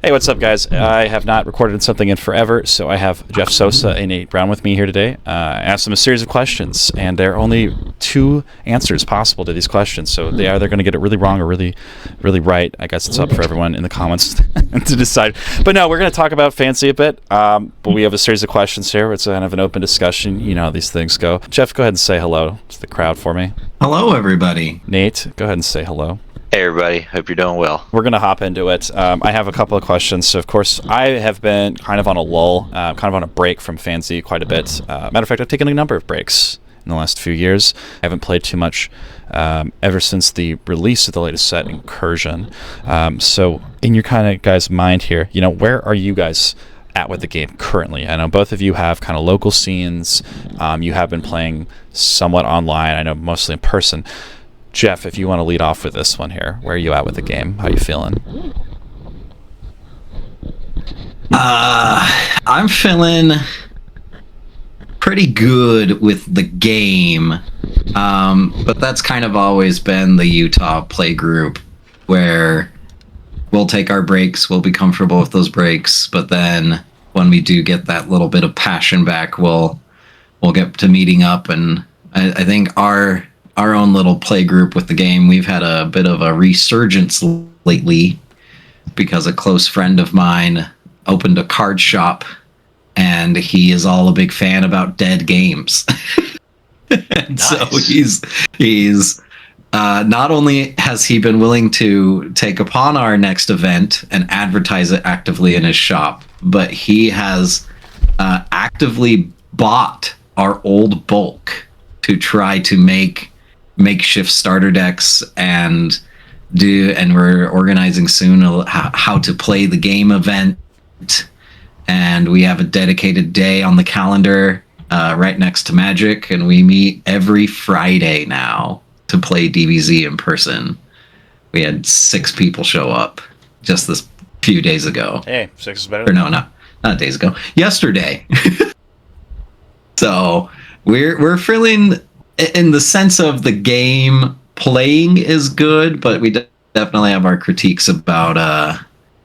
Hey, what's up, guys? I have not recorded something in forever, so I have Jeff Sosa and Nate Brown with me here today. I asked them a series of questions, and there are only two answers possible to these questions, so they either going to get it really wrong or really, really right. I guess it's up for everyone in the comments to decide. But no, we're going to talk about FanZ a bit, but we have a series of questions here. It's kind of an open discussion. You know how these things go. Jeff, go ahead and say hello to the crowd for me. Hello, everybody. Nate, go ahead and say hello. Hey everybody, hope you're doing well. We're going to hop into it. I have a couple of questions. So, of course, I have been kind of on a lull, kind of on a break from FanZ quite a bit. Matter of fact, I've taken a number of breaks in the last few years. I haven't played too much ever since the release of the latest set, Incursion. So, in your kind of guys' mind here, you know, where are you guys at with the game currently? I know both of you have kind of local scenes. You have been playing somewhat online. I know mostly in person. Jeff, if you want to lead off with this one here, where are you at with the game? How are you feeling? I'm feeling pretty good with the game, but that's kind of always been the Utah play group, where we'll take our breaks, we'll be comfortable with those breaks, but then when we do get that little bit of passion back, we'll get to meeting up, and I think our own little play group with the game, we've had a bit of a resurgence lately because a close friend of mine opened a card shop, and he is all a big fan about dead games. And Nice. So he's not only has he been willing to take upon our next event and advertise it actively in his shop, but he has actively bought our old bulk to try to make makeshift starter decks, and we're organizing soon how to play the game event, and we have a dedicated day on the calendar right next to Magic, and we meet every Friday now to play DBZ in person. We had 6 people show up just this few days ago. Hey, 6 is better Or no, not days ago. Yesterday. So we're feeling, in the sense of the game playing is good, but we definitely have our critiques about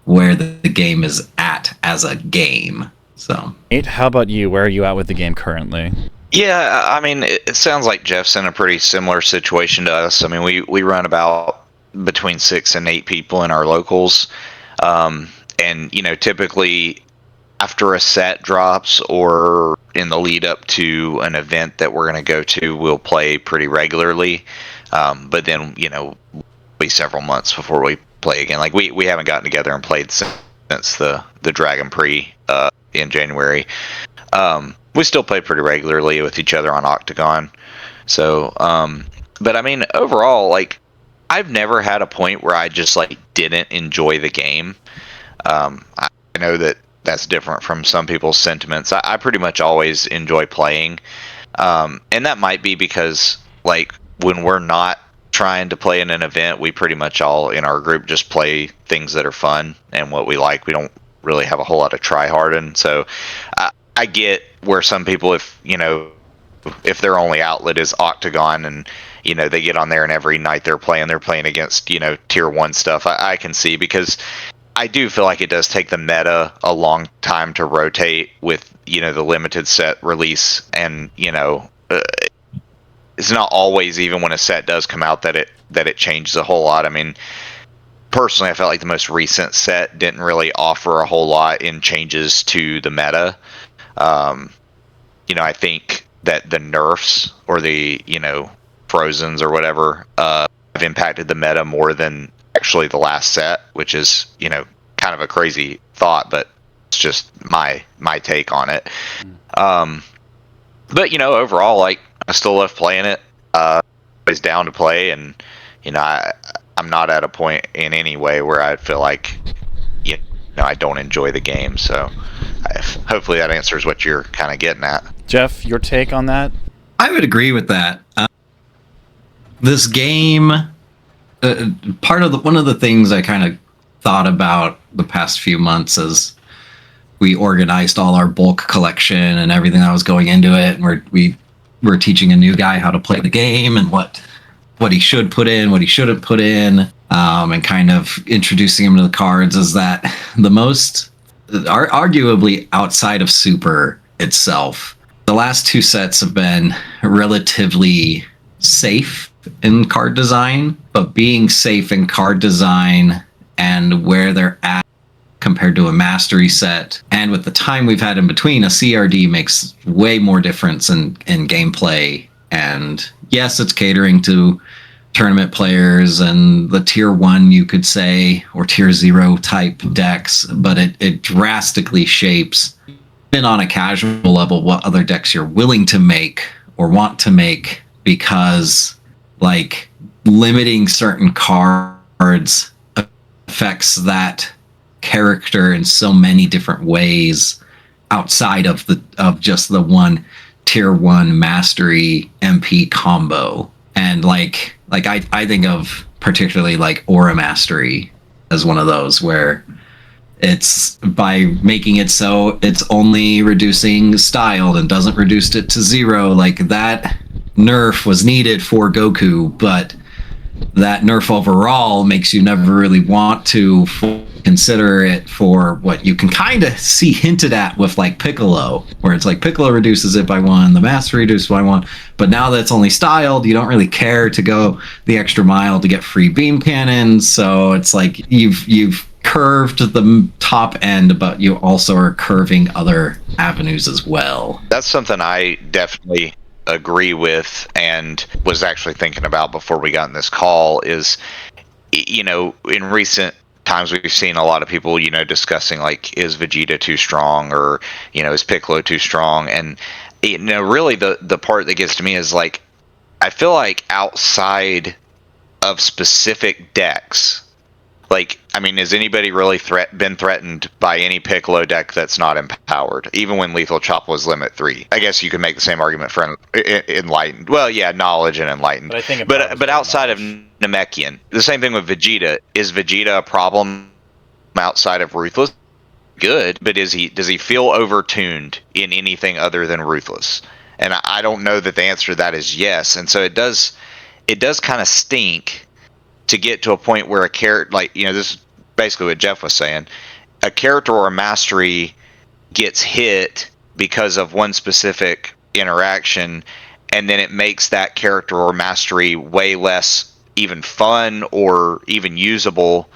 where the game is at as a game. So, Nate, how about you? Where are you at with the game currently? Yeah, I mean, it sounds like Jeff's in a pretty similar situation to us. I mean, we run about between 6 and 8 people in our locals, and you know, typically after a set drops or in the lead up to an event that we're going to go to, we'll play pretty regularly. But then, you know, be several months before we play again. Like we haven't gotten together and played since the Dragon Prix in January. We still play pretty regularly with each other on Octagon. So, but I mean, overall, like, I've never had a point where I just like didn't enjoy the game. I know that that's different from some people's sentiments. I pretty much always enjoy playing. And that might be because, like, when we're not trying to play in an event, we pretty much all in our group just play things that are fun and what we like. We don't really have a whole lot of try hard. And so I get where some people, if their only outlet is Octagon and, you know, they get on there and every night they're playing against, you know, tier 1 stuff. I can see, because I do feel like it does take the meta a long time to rotate with, you know, the limited set release, and, you know, it's not always, even when a set does come out, that it changes a whole lot. I mean, personally, I felt like the most recent set didn't really offer a whole lot in changes to the meta. You know, I think that the nerfs or the, you know, Frozens or whatever have impacted the meta more than actually the last set, which is, you know, kind of a crazy thought, but it's just my take on it. But, you know, overall, like, I still love playing it. Always down to play, and, you know, I'm not at a point in any way where I feel like, you know, I don't enjoy the game. So hopefully that answers what you're kind of getting at. Jeff, your take on that? I would agree with that. This game, one of the things I kind of thought about the past few months as we organized all our bulk collection and everything that was going into it, and we're teaching a new guy how to play the game and what he should put in, what he shouldn't put in. and kind of introducing him to the cards, is that the most, arguably outside of Super itself, the last two sets have been relatively safe in card design, but being safe in card design and where they're at compared to a mastery set, and with the time we've had in between, a CRD makes way more difference in gameplay. And yes, it's catering to tournament players and the tier 1, you could say, or tier 0 type decks, but it drastically shapes, even on a casual level, what other decks you're willing to make or want to make, because like limiting certain cards affects that character in so many different ways outside of just the one tier 1 mastery MP combo. And like I think of particularly like Aura Mastery as one of those, where it's by making it so it's only reducing styled and doesn't reduce it to 0. Like that nerf was needed for Goku, but that nerf overall makes you never really want to consider it for what you can kind of see hinted at with like Piccolo, where it's like Piccolo reduces it by 1, the Master reduces by 1, but now that it's only styled, you don't really care to go the extra mile to get free beam cannons. So it's like you've curved the top end, but you also are curving other avenues as well. That's something I definitely agree with and was actually thinking about before we got in this call. Is, you know, in recent times we've seen a lot of people, you know, discussing like, is Vegeta too strong, or, you know, is Piccolo too strong? And, you know, really the part that gets to me is like, I feel like outside of specific decks, like, I mean, has anybody really been threatened by any Piccolo deck that's not empowered? Even when Lethal Chop was limit 3. I guess you could make the same argument for Enlightened. Well, yeah, Knowledge and Enlightened. But outside of Namekian, the same thing with Vegeta. Is Vegeta a problem outside of Ruthless? Good, but does he feel overtuned in anything other than Ruthless? And I don't know that the answer to that is yes. And so it does kind of stink to get to a point where a character, like, you know, this is basically what Jeff was saying, a character or a mastery gets hit because of one specific interaction, and then it makes that character or mastery way less even fun or even usable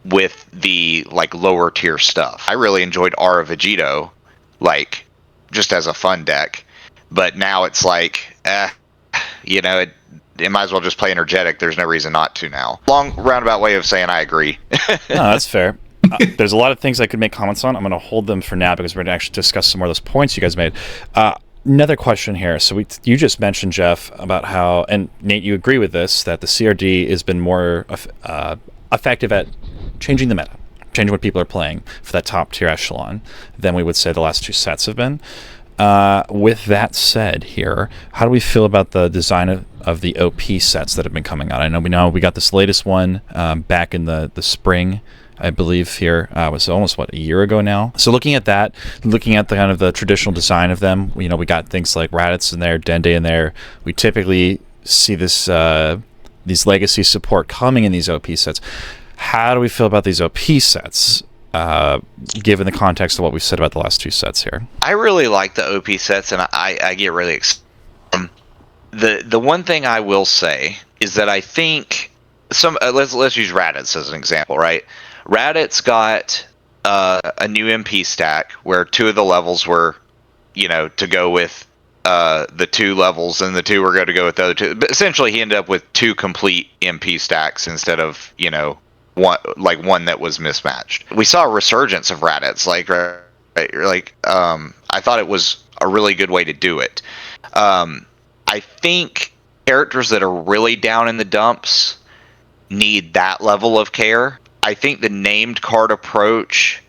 with the like lower tier stuff. I really enjoyed Aura Vegito, like, just as a fun deck, but now it's like, you know, it might as well just play energetic. There's no reason not to now. Long roundabout way of saying I agree. No, that's fair. There's a lot of things I could make comments on. I'm going to hold them for now because we're going to actually discuss some more of those points you guys made. Another question here. So you just mentioned, Jeff, about how, and Nate, you agree with this, that the CRD has been more effective at changing the meta, changing what people are playing for that top tier echelon than we would say the last two sets have been. With that said here, how do we feel about the design of the OP sets that have been coming out? I know we got this latest one back in the spring, I believe here. It was almost, a year ago now. So looking at that, looking at the kind of the traditional design of them, you know, we got things like Raditz in there, Dende in there. We typically see this these legacy support coming in these OP sets. How do we feel about these OP sets? Given the context of what we've said about the last two sets here. I really like the OP sets, and I get really excited. The one thing I will say is that I think let's use Raditz as an example, right? Raditz got a new MP stack where 2 of the levels were, you know, to go with the 2 levels, and the 2 were going to go with the other 2. But essentially, he ended up with 2 complete MP stacks instead of, you know, one that was mismatched. We saw a resurgence of Raditz, I thought it was a really good way to do it. I think characters that are really down in the dumps need that level of care. I think the named card approach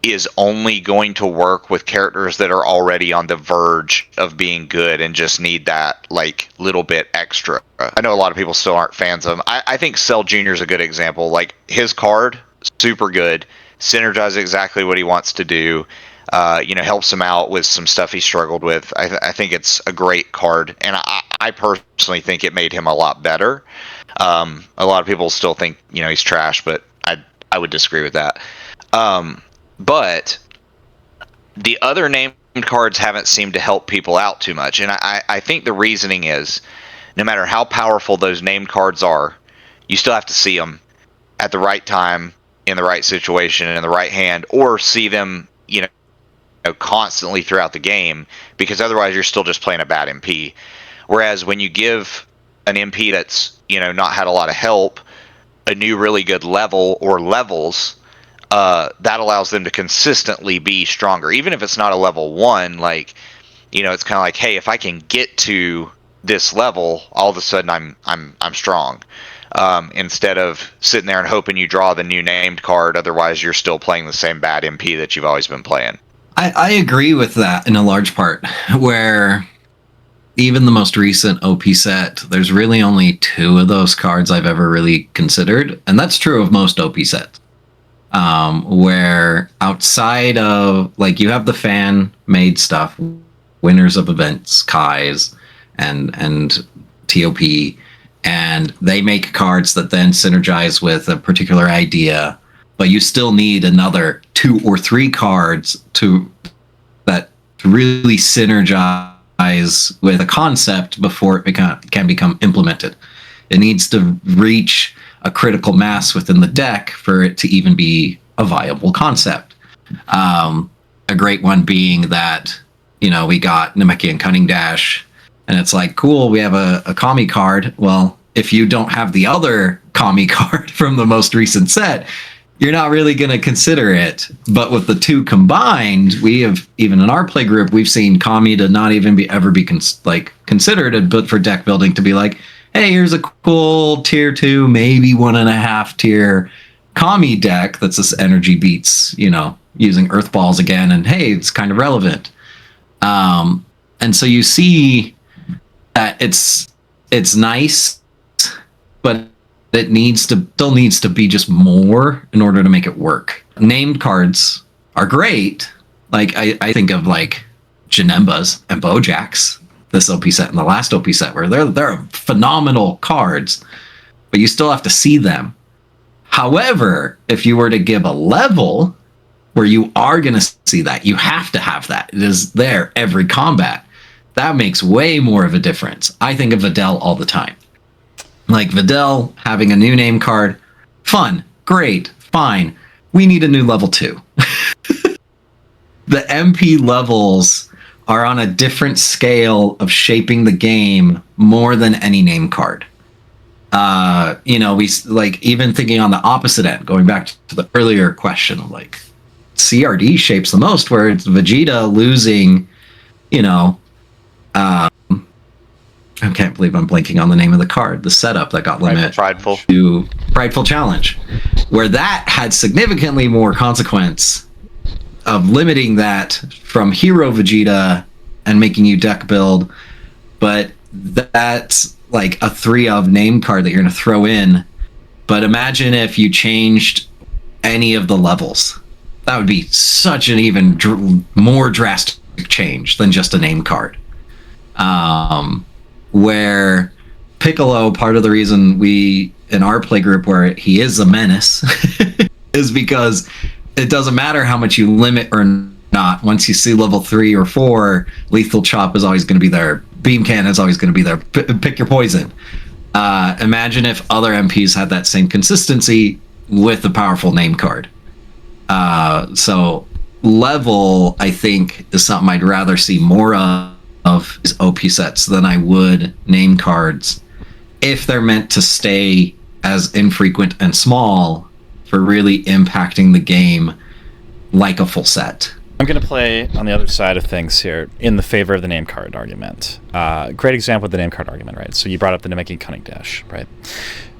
is only going to work with characters that are already on the verge of being good and just need that like little bit extra. I know a lot of people still aren't fans of him. I think Cell Jr. is a good example. Like, his card, super good, synergizes exactly what he wants to do. You know, helps him out with some stuff he struggled with. I think it's a great card, and I personally think it made him a lot better. A lot of people still think, he's trash, but I would disagree with that. But the other named cards haven't seemed to help people out too much. And I think the reasoning is, no matter how powerful those named cards are, you still have to see them at the right time, in the right situation, in the right hand, or see them, constantly throughout the game, because otherwise you're still just playing a bad MP. Whereas when you give an MP that's, not had a lot of help, a new really good level or levels, that allows them to consistently be stronger. Even if it's not a level 1, like, it's kind of like, hey, if I can get to this level, all of a sudden I'm strong. Instead of sitting there and hoping you draw the new named card, otherwise you're still playing the same bad MP that you've always been playing. I agree with that in a large part, where even the most recent OP set, there's really only 2 of those cards I've ever really considered, and that's true of most OP sets. Where outside of, like, you have the fan-made stuff, winners of events, Kai's, and TOP, and they make cards that then synergize with a particular idea, but you still need another 2 or 3 cards to really synergize with a concept before it can become implemented. It needs to reach a critical mass within the deck for it to even be a viable concept. A great one being that, we got Namekian Cunning Dash, and it's like, cool, we have a Kami card. Well, if you don't have the other Kami card from the most recent set, you're not really going to consider it. But with the 2 combined, we have, even in our play group, we've seen Kami to not even ever be considered, but for deck building to be like, hey, here's a cool tier 2, maybe 1.5 tier Kami deck that's this energy beats, using Earth Balls again, and hey, it's kind of relevant. And so you see that it's nice, but it still needs to be just more in order to make it work. Named cards are great. Like, I think of like Janembas and Bojacks, this OP set and the last OP set, where they're phenomenal cards, but you still have to see them. However, if you were to give a level where you are going to see that, you have to have that. It is there every combat. That makes way more of a difference. I think of Videl all the time. Like, Videl having a new name card, fun, great, fine. We need a new level 2. The MP levels are on a different scale of shaping the game more than any name card. We, like, even thinking on the opposite end, going back to the earlier question, like, CRD shapes the most, where it's Vegeta losing, I can't believe I'm blanking on the name of the card, the setup that got limited to Prideful Challenge, where that had significantly more consequence of limiting that from Hero Vegeta and making you deck build. But that's like a 3 of name card that you're going to throw in. But imagine if you changed any of the levels. That would be such an even more drastic change than just a name card. Where Piccolo, part of the reason we, in our playgroup, where he is a menace, is because it doesn't matter how much you limit or not. Once you see level 3 or 4, Lethal Chop is always going to be there. Beam Cannon is always going to be there. Pick your poison. Imagine if other MPs had that same consistency with the powerful name card. So level, I think, is something I'd rather see more of his OP sets than I would name cards, if they're meant to stay as infrequent and small for really impacting the game like a full set. I'm going to play on the other side of things here in the favor of the name card argument. Great example of the name card argument, right? So you brought up the Namekian Cunning Dash, right?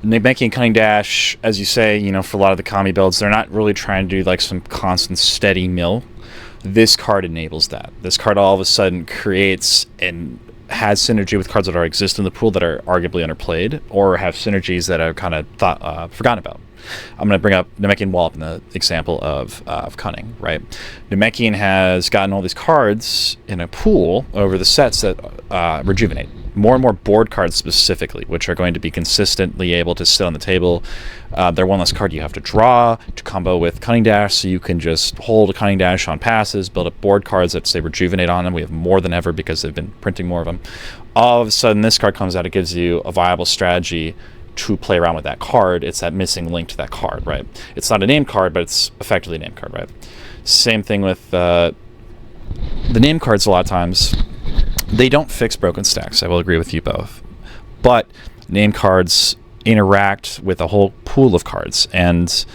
Namekian Cunning Dash, as you say, for a lot of the Kami builds, they're not really trying to do like some constant steady mill. This card enables that. This card all of a sudden creates and has synergy with cards that already exist in the pool that are arguably underplayed, or have synergies that are kind of forgotten about. I'm going to bring up Namekian Wallop in the example of Cunning, right? Namekian has gotten all these cards in a pool over the sets that rejuvenate, more and more board cards specifically, which are going to be consistently able to sit on the table. They're one less card you have to draw to combo with Cunning Dash, so you can just hold a Cunning Dash on passes, build up board cards that say Rejuvenate on them. We have more than ever because they've been printing more of them. All of a sudden, this card comes out, it gives you a viable strategy to play around with that card. It's that missing link to that card, right? It's not a name card, but it's effectively a name card, right? Same thing with the name cards. A lot of times they don't fix broken stacks. I will agree with you both, but name cards interact with a whole pool of cards, and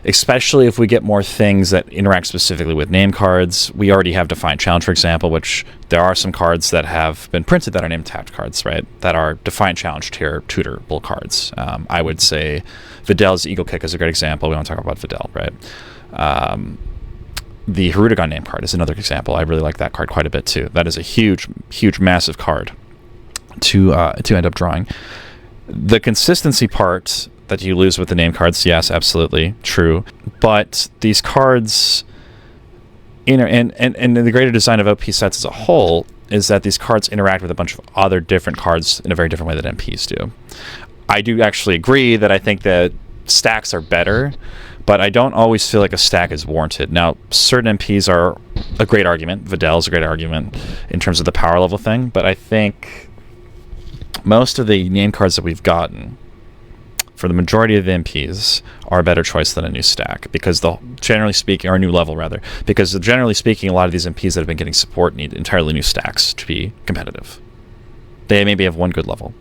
especially if we get more things that interact specifically with name cards. We already have Defiant Challenge, for example, which there are some cards that have been printed that are named tapped cards, right? That are Defiant Challenge tier tutorable cards. I would say Videl's Eagle Kick is a great example. We want to talk about Videl, right? The Hirudegan name card is another example. I really like that card quite a bit too. That is a huge, massive card to end up drawing. The consistency part that you lose with the name cards, yes, absolutely true. But these cards, and the greater design of OP sets as a whole is that these cards interact with a bunch of other different cards in a very different way that MPs do. I do actually agree that I think that stacks are better, but I don't always feel like a stack is warranted. Now, certain MPs are a great argument. Videl is a great argument in terms of the power level thing, but I think most of the name cards that we've gotten, for the majority of the MPs, are a better choice than a new stack, because generally speaking, or a new level rather, because generally speaking, a lot of these MPs that have been getting support need entirely new stacks to be competitive. They maybe have one good level,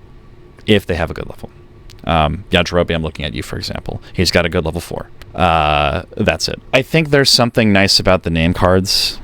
if they have a good level. Yajirobe, I'm looking at you, for example. He's got a good level 4. That's it. I think there's something nice about the name cards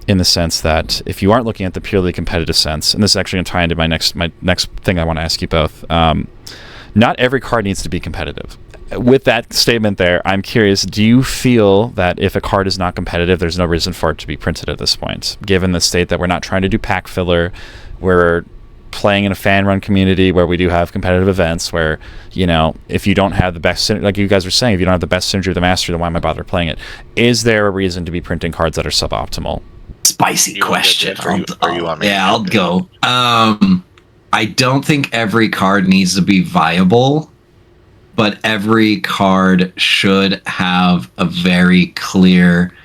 in the sense that if you aren't looking at the purely competitive sense, and this is actually going to tie into my next thing I want to ask you both, not every card needs to be competitive. With that statement there, I'm curious, do you feel that if a card is not competitive, there's no reason for it to be printed at this point, given the state that we're not trying to do pack filler, we're playing in a fan-run community where we do have competitive events where, you know, if you don't have the best, like you guys were saying, if you don't have the best synergy with the master, then why am I bother playing it? Is there a reason to be printing cards that are suboptimal? Spicy question. I'll go. I don't think every card needs to be viable, but every card should have a very clear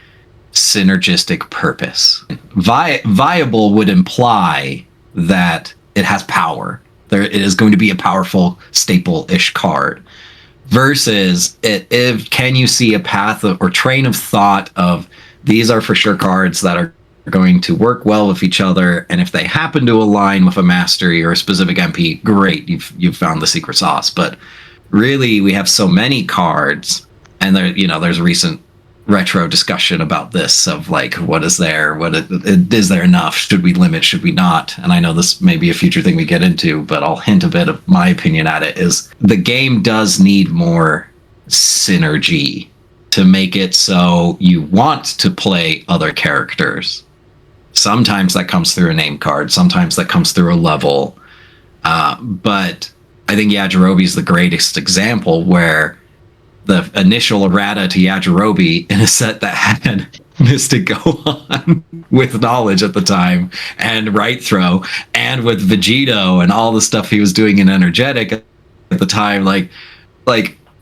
synergistic purpose. Viable would imply that it has power. It is going to be a powerful staple-ish card. Versus, can you see a path or train of thought of these are for sure cards that are going to work well with each other, and if they happen to align with a mastery or a specific MP, great, you've found the secret sauce. But really, we have so many cards, and there's recent retro discussion about this of like, is there enough? Should we limit? Should we not? And I know this may be a future thing we get into, but I'll hint a bit of my opinion at it. Is the game does need more synergy to make it so you want to play other characters. Sometimes that comes through a name card, sometimes that comes through a level, but I think Yajirobe is the greatest example, where the initial errata to Yajirobe in a set that had Mystic Gohan with knowledge at the time, and Right Throw, and with Vegito and all the stuff he was doing in Energetic at the time, like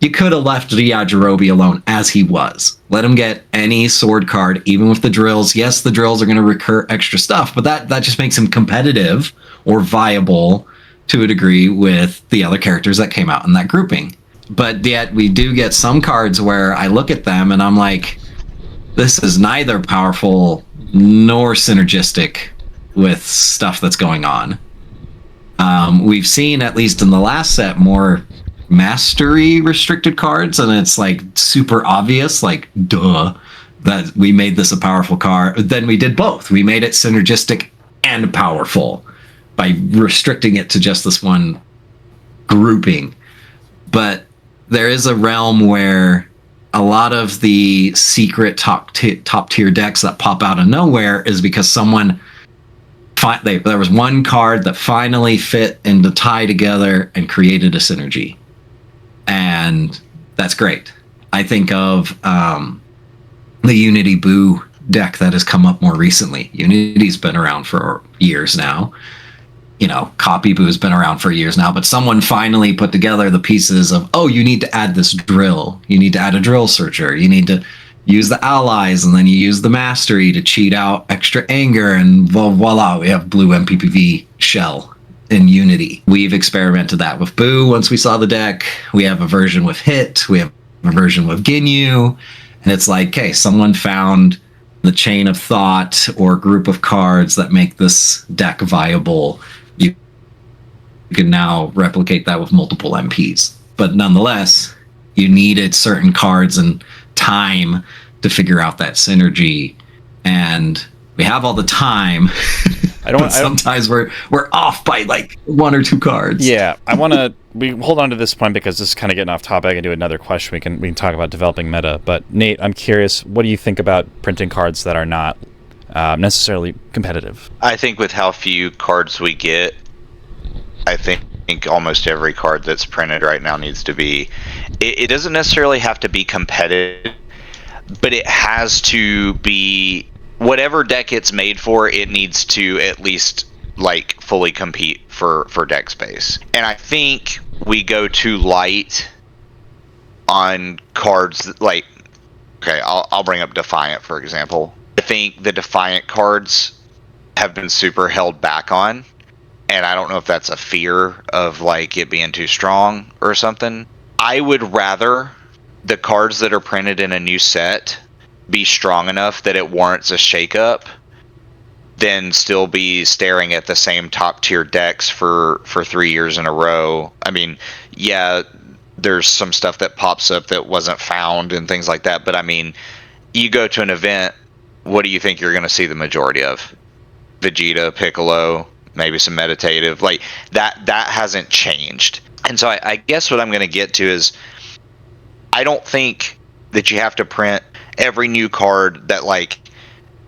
you could have left the Yajirobe alone as he was. Let him get any sword card, even with the drills. Yes, the drills are going to recur extra stuff, but that just makes him competitive or viable to a degree with the other characters that came out in that grouping. But yet we do get some cards where I look at them and I'm like, this is neither powerful nor synergistic with stuff that's going on. We've seen, at least in the last set, more mastery restricted cards, and it's like super obvious, like, duh, that we made this a powerful card. Then we did both. We made it synergistic and powerful by restricting it to just this one grouping. But there is a realm where a lot of the secret top tier decks that pop out of nowhere is because someone there was one card that finally fit into tie together and created a synergy, and that's great. I think of the Unity Boo deck that has come up more recently. Unity's been around for years now. Copy Boo's been around for years now, but someone finally put together the pieces of, oh, you need to add this drill. You need to add a drill searcher. You need to use the allies, and then you use the mastery to cheat out extra anger, and voila, we have blue MPPV shell in Unity. We've experimented that with Boo once we saw the deck. We have a version with Hit. We have a version with Ginyu. And it's like, okay, someone found the chain of thought or group of cards that make this deck viable. You can now replicate that with multiple MPs. But nonetheless, you needed certain cards and time to figure out that synergy. And we have all the time. Sometimes we're off by like one or two cards. Yeah, we hold on to this point because this is kind of getting off topic. I can do another question. We can talk about developing meta. But Nate, I'm curious, what do you think about printing cards that are not necessarily competitive? I think with how few cards we get, I think almost every card that's printed right now needs to be. It doesn't necessarily have to be competitive, but it has to be. Whatever deck it's made for, it needs to at least like fully compete for deck space. And I think we go too light on cards like, okay, I'll bring up Defiant for example. I think the Defiant cards have been super held back on, and I don't know if that's a fear of like it being too strong or something. I would rather the cards that are printed in a new set be strong enough that it warrants a shakeup than still be staring at the same top tier decks for 3 years in a row. I mean, yeah, there's some stuff that pops up that wasn't found and things like that, but I mean, you go to an event, what do you think you're going to see the majority of? Vegeta, Piccolo, maybe some meditative, like that hasn't changed. And so I guess what I'm going to get to is, I don't think that you have to print every new card that like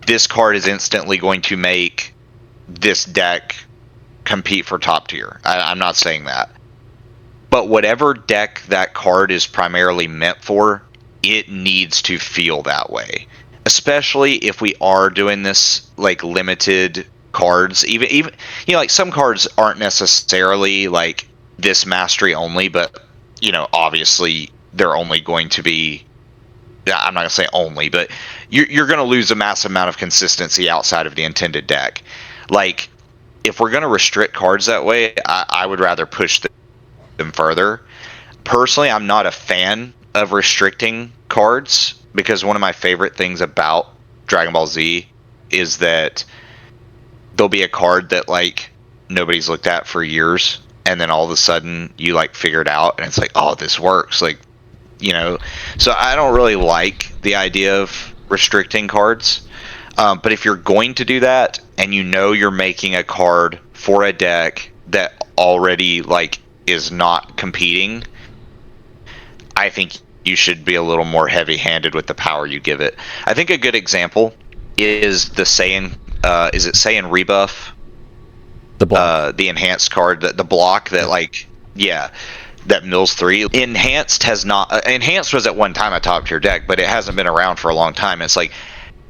this card is instantly going to make this deck compete for top tier. I'm not saying that, but whatever deck that card is primarily meant for, it needs to feel that way, especially if we are doing this like limited cards. Even like some cards aren't necessarily like this mastery only, but obviously they're only going to be, I'm not going to say only, but you're going to lose a massive amount of consistency outside of the intended deck. Like, if we're going to restrict cards that way, I would rather push them further. Personally, I'm not a fan of restricting cards, because one of my favorite things about Dragon Ball Z is that there'll be a card that, like, nobody's looked at for years, and then all of a sudden you, like, figure it out, and it's like, oh, this works. Like, so I don't really like the idea of restricting cards, but if you're going to do that and you're making a card for a deck that already like is not competing, I think you should be a little more heavy-handed with the power you give it. I think a good example is the Saiyan, is it Saiyan Rebuff? The block. The enhanced card, the block that like, yeah, that mills 3. Enhanced was at one time a top tier deck, but it hasn't been around for a long time. It's like,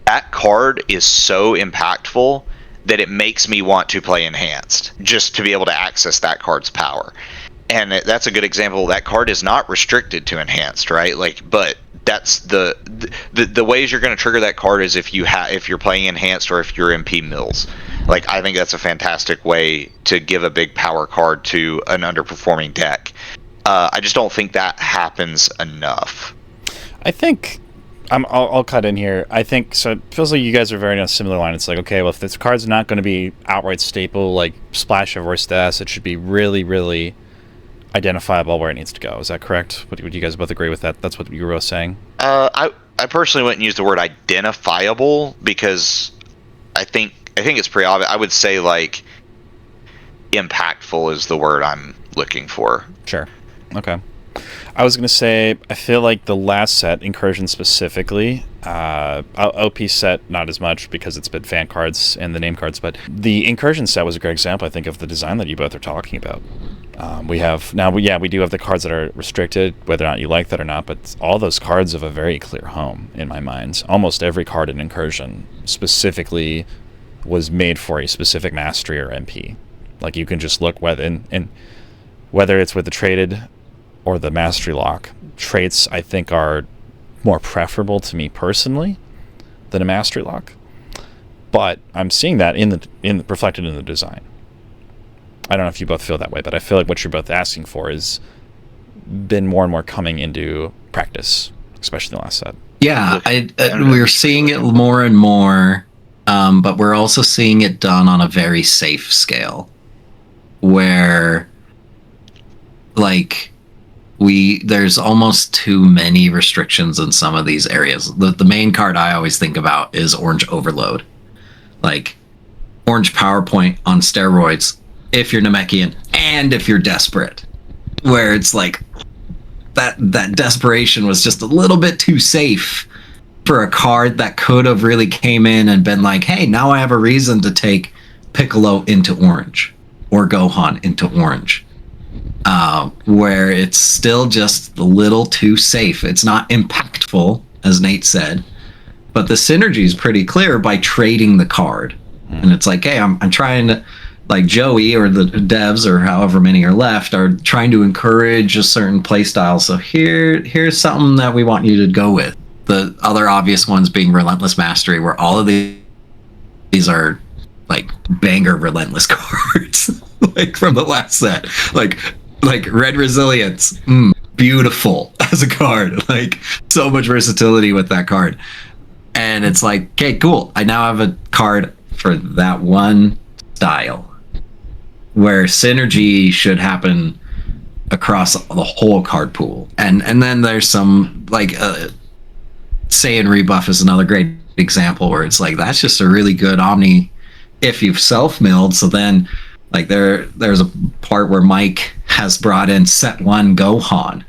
that card is so impactful that it makes me want to play Enhanced just to be able to access that card's power. And that's a good example. That card is not restricted to Enhanced, right? Like, but that's the ways you're going to trigger that card is if you're playing Enhanced or if your MP mills. Like, I think that's a fantastic way to give a big power card to an underperforming deck. I just don't think that happens enough. I think I'll cut in here. I think so. It feels like you guys are very on a similar line. It's like, okay, well, if this card's not going to be outright staple, like Splash of Stas, it should be really, really identifiable where it needs to go. Is that correct? Would you guys both agree with that? That's what you were both saying. I personally wouldn't use the word identifiable, because I think it's pretty obvious. I would say like impactful is the word I'm looking for. Sure. Okay. I was going to say, I feel like the last set, Incursions specifically, OP set, not as much because it's been fan cards and the name cards, but the Incursion set was a great example, I think, of the design that you both are talking about. We do have the cards that are restricted, whether or not you like that or not, but all those cards have a very clear home in my mind. Almost every card in Incursion specifically was made for a specific mastery or MP. Like you can just look whether it's with the traded or the mastery lock. Traits I think are more preferable to me personally than a mastery lock. But I'm seeing that reflected in the design. I don't know if you both feel that way, but I feel like what you're both asking for is been more and more coming into practice, especially in the last set. Yeah, we're seeing it more and more, but we're also seeing it done on a very safe scale, where like there's almost too many restrictions in some of these areas. The main card I always think about is Orange Overload, like Orange PowerPoint on steroids if you're Namekian and if you're desperate, where it's like that desperation was just a little bit too safe for a card that could have really came in and been like, hey, now I have a reason to take Piccolo into orange or Gohan into orange, where it's still just a little too safe. It's not impactful, as Nate said, but the synergy is pretty clear by trading the card. And it's like, hey, I'm trying to, like Joey or the devs or however many are left are trying to encourage a certain play style. So here's something that we want you to go with. The other obvious ones being Relentless Mastery, where all of these are like banger Relentless cards, like from the last set, like Red Resilience, beautiful as a card, like so much versatility with that card. And it's like, okay, cool. I now have a card for that one style, where synergy should happen across the whole card pool. And then there's some like Saiyan Rebuff is another great example where it's like that's just a really good Omni if you've self-milled. So then like there's a part where Mike has brought in set 1 Gohan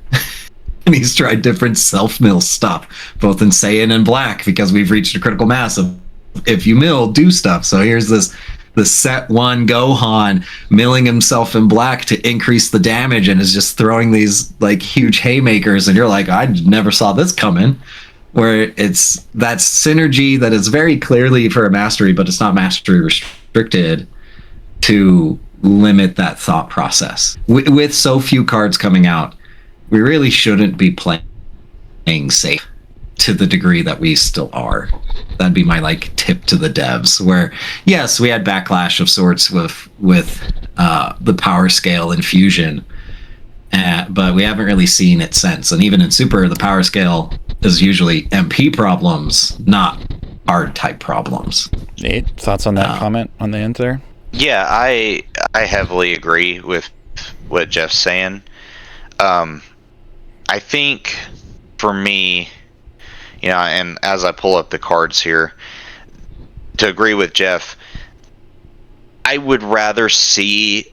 and he's tried different self-mill stuff, both in Saiyan and Black, because we've reached a critical mass of if you mill, do stuff. So here's the set 1 Gohan milling himself in Black to increase the damage and is just throwing these like huge haymakers, and you're like, I never saw this coming. Where it's that synergy that is very clearly for a mastery, but it's not mastery restricted to limit that thought process. With so few cards coming out, we really shouldn't be playing safe to the degree that we still are. That'd be my like tip to the devs, where yes, we had backlash of sorts with the power scale infusion, but we haven't really seen it since. And even in Super, the power scale is usually MP problems, not art type problems. Nate, thoughts on that comment on the end there? Yeah, I heavily agree with what Jeff's saying. I think for me, you know, and as I pull up the cards here, to agree with Jeff, I would rather see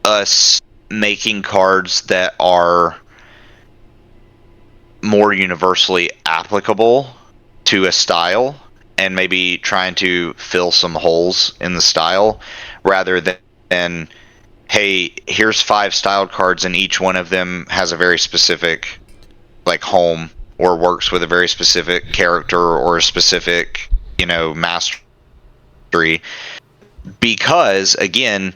us making cards that are more universally applicable to a style and maybe trying to fill some holes in the style, rather than hey, here's 5 styled cards and each one of them has a very specific like home or works with a very specific character or a specific, you know, mastery. Because again,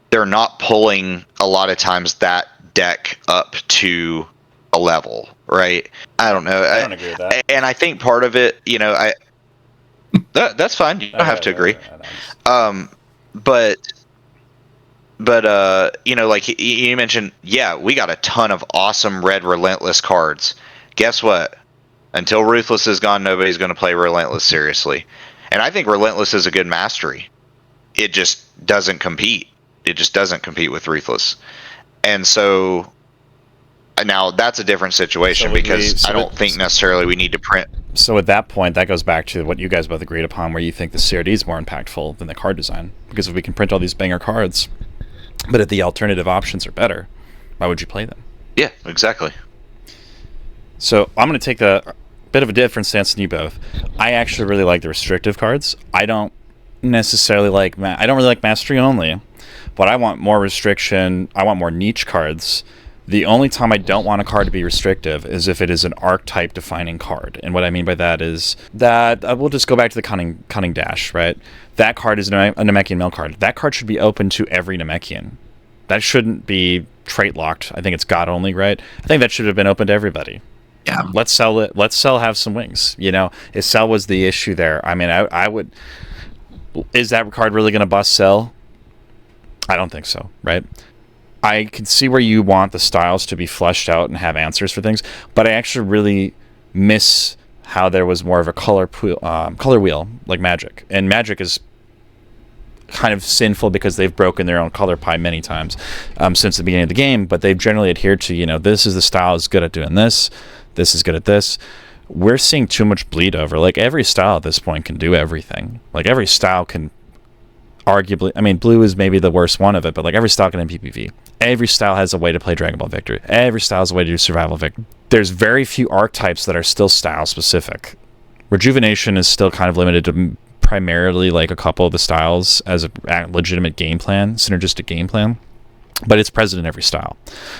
they're not pulling a lot of times that deck up to a level, right? I don't know. I don't agree with that. And I think part of it, you know, that's fine. You don't have to agree. But you know, like you mentioned, yeah, we got a ton of awesome red Relentless cards. Guess what? Until Ruthless is gone, nobody's going to play Relentless seriously. And I think Relentless is a good mastery. It just doesn't compete. It just doesn't compete with Ruthless. And so now that's a different situation, because I don't think necessarily we need to print. So at that point, that goes back to what you guys both agreed upon, where you think the CRD is more impactful than the card design. Because if we can print all these banger cards, but if the alternative options are better, why would you play them? Yeah, exactly. So I'm going to take a bit of a different stance than you both. I actually really like the restrictive cards. I don't necessarily like I don't really like mastery only, but I want more restriction. I want more niche cards The only time I don't want a card to be restrictive is if it is an archetype defining card. And what I mean by that is that we'll just go back to the Cunning Dash, right? That card is a Namekian mill card. That card should be open to every Namekian. That shouldn't be trait locked. I think it's God only, right? I think that should have been open to everybody. Yeah. Let's sell it. Let's sell have some wings. You know, if sell was the issue there, I mean, I would. Is that card really going to bust sell? I don't think so, right? I can see where you want the styles to be fleshed out and have answers for things, but I actually really miss how there was more of a color wheel like Magic, and Magic is kind of sinful because they've broken their own color pie many times since the beginning of the game, but they've generally adhered to, you know, this is the style is good at doing this, this is good at this. We're seeing too much bleed over. Like, every style at this point can do everything. Like, every style can arguably, I mean, blue is maybe the worst one of it, but like every style can MPPV. Every style has a way to play Dragon Ball Victory. Every style has a way to do Survival Victory. There's very few archetypes that are still style specific. Rejuvenation is still kind of limited to primarily like a couple of the styles as a legitimate game plan, synergistic game plan, but it's present in every style.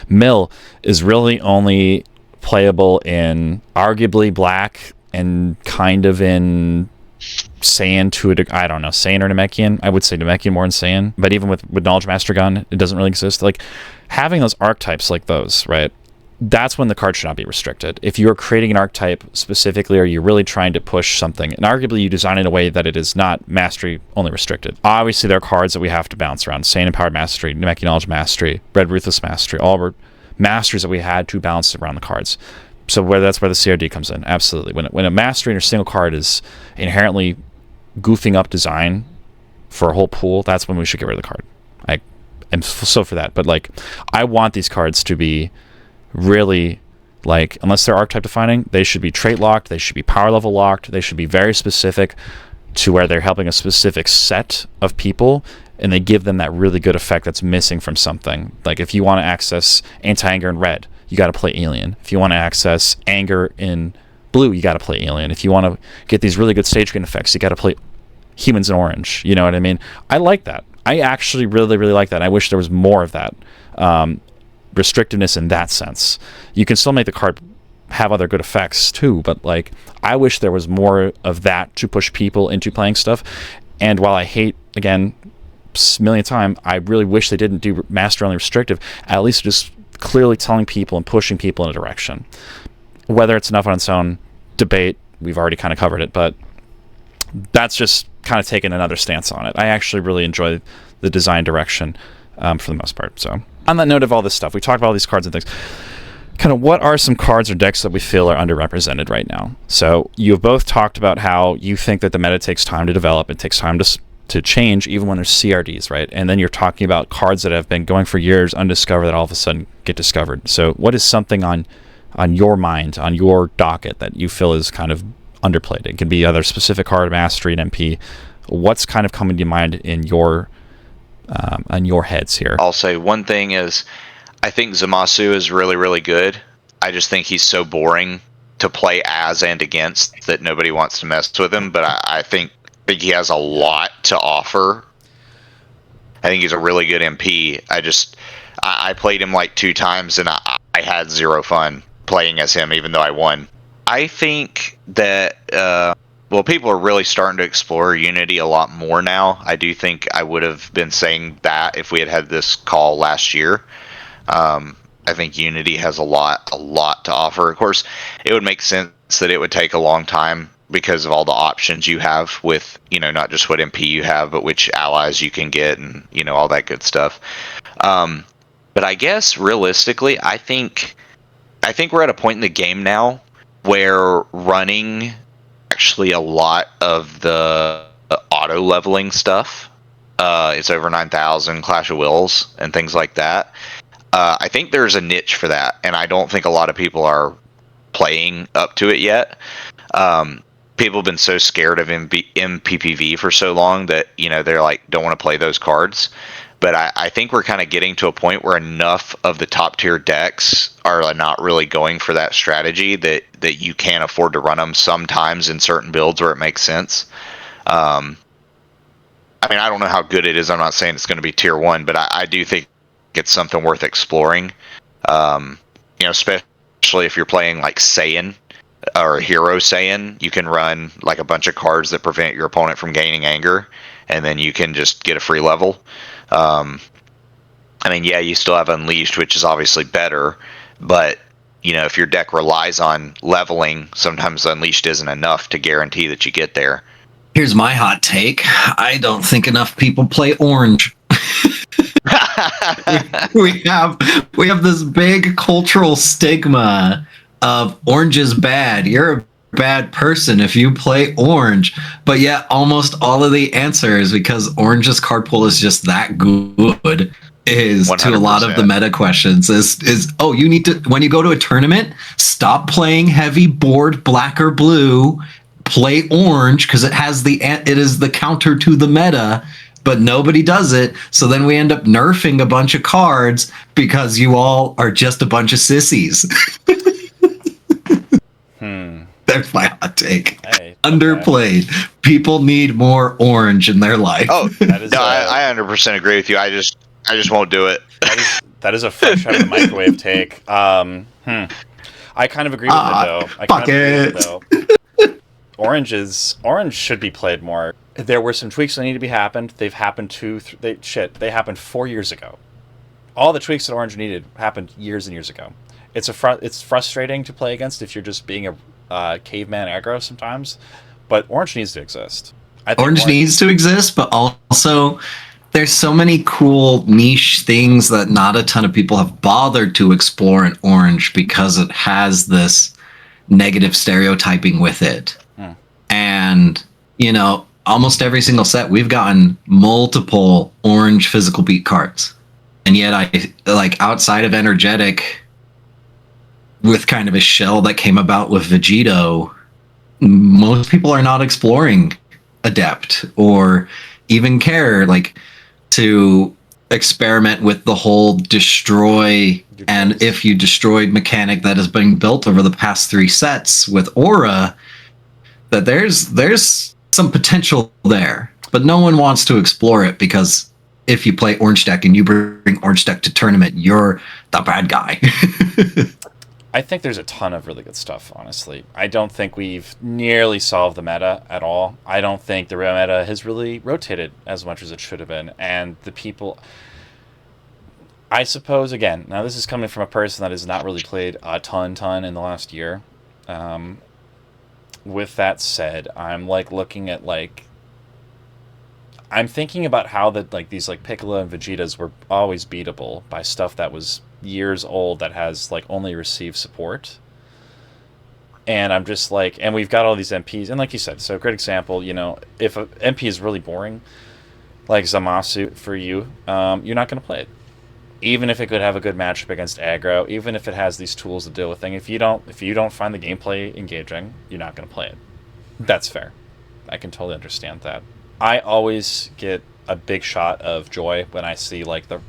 Mill is really only playable in arguably black and kind of in Saiyan to I don't know, Saiyan or Namekian. I would say Namekian more than Saiyan, but even with Knowledge Master Gun, it doesn't really exist. Like, having those archetypes like those, right? That's when the card should not be restricted. If you're creating an archetype specifically, or you're really trying to push something, and arguably you design it in a way that it is not mastery only restricted. Obviously, there are cards that we have to bounce around. Saiyan Empowered Mastery, Namekian Knowledge Mastery, Red Ruthless Mastery, all were masters that we had to bounce around the cards. So that's where the CRD comes in. Absolutely. When a mastery in a single card is inherently goofing up design for a whole pool, that's when we should get rid of the card. I am so for that. But like, I want these cards to be really, like, unless they're archetype defining, they should be trait locked, they should be power level locked, they should be very specific to where they're helping a specific set of people, and they give them that really good effect that's missing from something. Like, if you want to access anti-anger in red, you got to play Alien. If you want to access anger in blue, you got to play Alien. If you want to get these really good stage gain effects, you got to play Humans in orange. You know what I mean? I like that. I actually really, really like that. I wish there was more of that restrictiveness in that sense. You can still make the card have other good effects too, but like, I wish there was more of that to push people into playing stuff. And while I hate, again, a million times, I really wish they didn't do master only restrictive, at least just clearly telling people and pushing people in a direction. Whether it's enough on its own, debate, we've already kind of covered it, but that's just kind of taking another stance on it. I actually really enjoy the design direction for the most part. So on that note of all this stuff, we talked about all these cards and things. Kind of what are some cards or decks that we feel are underrepresented right now? So you've both talked about how you think that the meta takes time to develop. It takes time to change, even when there's CRDs, right? And then you're talking about cards that have been going for years undiscovered that all of a sudden get discovered. So what is something on your mind, on your docket, that you feel is kind of underplayed? It can be other specific card, mastery, and MP. What's kind of coming to mind in your on your heads here? I'll say one thing is, I think Zamasu is really, really good. I just think he's so boring to play as and against that nobody wants to mess with him, but I think he has a lot to offer. I think he's a really good MP. I played him like 2 times, and I had zero fun playing as him, even though I won. I think that people are really starting to explore Unity a lot more now. I do think I would have been saying that if we had had this call last year. I think Unity has a lot to offer. Of course, it would make sense that it would take a long time because of all the options you have with, not just what MP you have, but which allies you can get and, all that good stuff. But I guess realistically, I think we're at a point in the game now where running actually a lot of the auto leveling stuff, it's over 9,000 Clash of Wills and things like that. I think there's a niche for that, and I don't think a lot of people are playing up to it yet. People have been so scared of MPPV for so long that, they're like, don't want to play those cards. But I think we're kind of getting to a point where enough of the top tier decks are not really going for that strategy that you can't afford to run them sometimes in certain builds where it makes sense. I don't know how good it is. I'm not saying it's going to be tier 1, but I do think it's something worth exploring. Especially if you're playing like Saiyan or Hero Saiyan, you can run like a bunch of cards that prevent your opponent from gaining anger, and then you can just get a free level. You still have Unleashed, which is obviously better, but if your deck relies on leveling, sometimes Unleashed isn't enough to guarantee that you get there. Here's my hot take. I don't think enough people play Orange. we have this big cultural stigma of Orange is bad. You're a bad person if you play Orange. But yet almost all of the answers, because Orange's card pool is just that good, is 100%. To a lot of the meta questions is you need to, when you go to a tournament, stop playing heavy board black or blue, play Orange, because it is the counter to the meta, but nobody does it. So then we end up nerfing a bunch of cards because you all are just a bunch of sissies. That's my hot take. Hey, underplayed. Okay. People need more Orange in their life. Oh, I 100% agree with you. I just won't do it. That is a fresh out of the microwave take. I kind of agree with it though. Orange should be played more. There were some tweaks that need to be happened. They've happened they happened 4 years ago. All the tweaks that Orange needed happened years and years ago. It's frustrating to play against if you're just being a caveman aggro sometimes, but Orange needs to exist. I think Orange needs to exist, but also there's so many cool niche things that not a ton of people have bothered to explore in Orange because it has this negative stereotyping with it. And, almost every single set we've gotten multiple Orange physical beat cards. And yet outside of Energetic, with kind of a shell that came about with Vegito, most people are not exploring Adept or even care to experiment with the whole destroy and if you destroyed mechanic that has been built over the past 3 sets with Aura, that there's some potential there, but no one wants to explore it because if you play Orange deck and you bring Orange deck to tournament, you're the bad guy. I think there's a ton of really good stuff, honestly. I don't think we've nearly solved the meta at all. I don't think the meta has really rotated as much as it should have been. And the people... I suppose, again, now this is coming from a person that has not really played a ton in the last year. With that said, I'm looking at I'm thinking about how these Piccolo and Vegetas were always beatable by stuff that was years old that has only received support. And I'm just and we've got all these MPs, and like you said, so a great example, if an MP is really boring, like Zamasu for you, you're not going to play it. Even if it could have a good matchup against aggro, even if it has these tools to deal with things, if you don't find the gameplay engaging, you're not going to play it. That's fair. I can totally understand that. I always get a big shot of joy when I see the